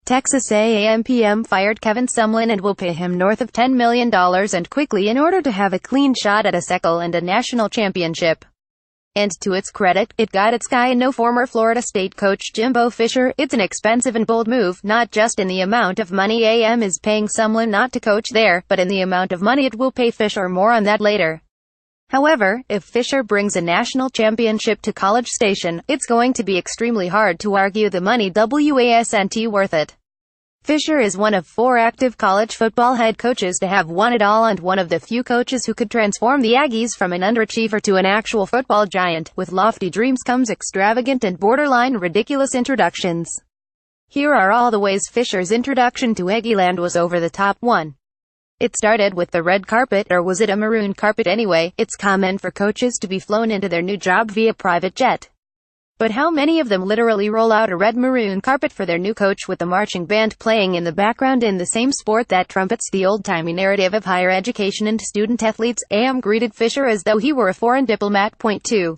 Texas AampM fired Kevin Sumlin and will pay him north of $10 million and quickly in order to have a clean shot at a second and a national championship. And to its credit, it got its guy and no former Florida State coach Jimbo Fisher. It's an expensive and bold move, not just in the amount of money AM is paying Sumlin not to coach there, but in the amount of money it will pay Fisher. More on that later. However, if Fisher brings a national championship to College Station, it's going to be extremely hard to argue the money wasn't worth it. Fisher is one of 4 active college football head coaches to have won it all and one of the few coaches who could transform the Aggies from an underachiever to an actual football giant. With lofty dreams comes extravagant and borderline ridiculous introductions. Here are all the ways Fisher's introduction to Aggieland was over the top. 1. It started with the red carpet, or was it a maroon carpet anyway? It's common for coaches to be flown into their new job via private jet. But how many of them literally roll out a red-maroon carpet for their new coach with the marching band playing in the background in the same sport that trumpets the old-timey narrative of higher education and student-athletes? AM greeted Fisher as though he were a foreign diplomat. Point 2.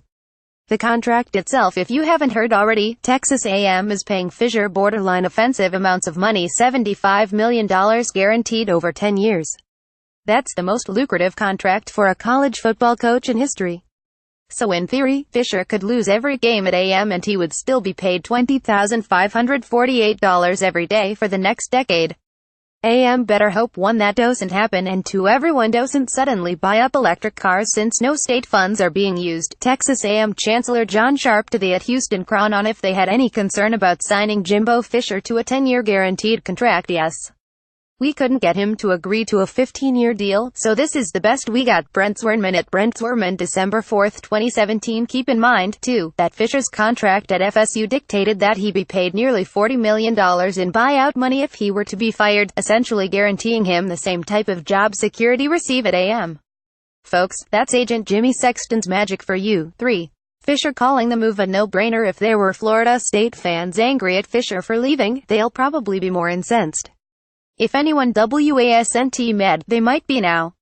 The contract itself. If you haven't heard already, Texas AM is paying Fisher borderline offensive amounts of money, $75 million guaranteed over 10 years. That's the most lucrative contract for a college football coach in history. So in theory, Fisher could lose every game at AM and he would still be paid $20,548 every day for the next decade. AM better hope 1 that doesn't happen, and 2 everyone doesn't suddenly buy up electric cars since no state funds are being used. Texas AM Chancellor John Sharp to the at Houston Chronicle on if they had any concern about signing Jimbo Fisher to a 10-year guaranteed contract. Yes. We couldn't get him to agree to a 15-year deal, so this is the best we got. Brent Zwerman at Brent Zwerman, December 4, 2017. Keep in mind, too, that Fisher's contract at FSU dictated that he be paid nearly $40 million in buyout money if he were to be fired, essentially guaranteeing him the same type of job security receive at AM. Folks, that's Agent Jimmy Sexton's magic for you. 3. Fisher calling the move a no-brainer. If there were Florida State fans angry at Fisher for leaving, they'll probably be more incensed. If anyone wasn't mad, they might be now.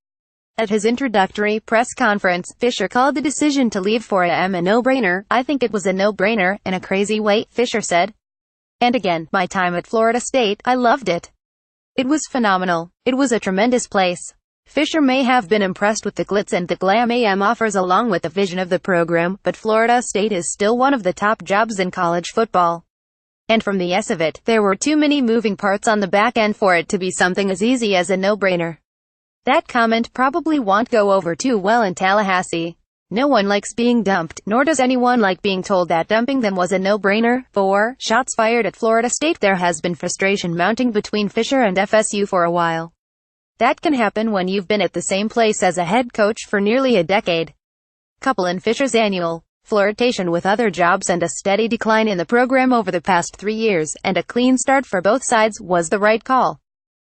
At his introductory press conference, Fisher called the decision to leave for AM a no-brainer. I think it was a no-brainer, in a crazy way, Fisher said. And again, my time at Florida State, I loved it. It was phenomenal. It was a tremendous place. Fisher may have been impressed with the glitz and the glam AM offers along with the vision of the program, but Florida State is still one of the top jobs in college football. And from the S of it, there were too many moving parts on the back end for it to be something as easy as a no-brainer. That comment probably won't go over too well in Tallahassee. No one likes being dumped, nor does anyone like being told that dumping them was a no-brainer. 4. Shots fired at Florida State. There has been frustration mounting between Fisher and FSU for a while. That can happen when you've been at the same place as a head coach for nearly a decade. Couple in Fisher's annual flirtation with other jobs and a steady decline in the program over the past 3 years, and a clean start for both sides, was the right call.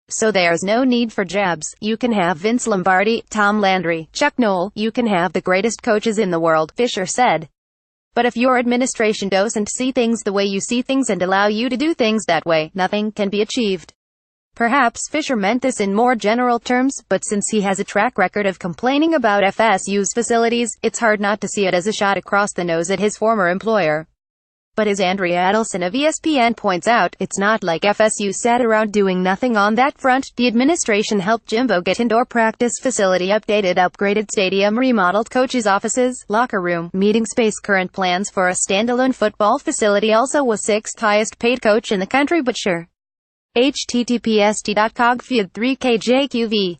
So there's no need for jabs. You can have Vince Lombardi, Tom Landry, Chuck Noll, you can have the greatest coaches in the world, Fisher said. But if your administration doesn't see things the way you see things and allow you to do things that way, nothing can be achieved. Perhaps Fisher meant this in more general terms, but since he has a track record of complaining about FSU's facilities, it's hard not to see it as a shot across the nose at his former employer. But as Andrea Adelson of ESPN points out, it's not like FSU sat around doing nothing on that front. The administration helped Jimbo get indoor practice facility updated, upgraded stadium, remodeled coaches' offices, locker room, meeting space. Current plans for a standalone football facility. Also was 6th highest paid coach in the country, but sure. https://t.cogfeed3kjqv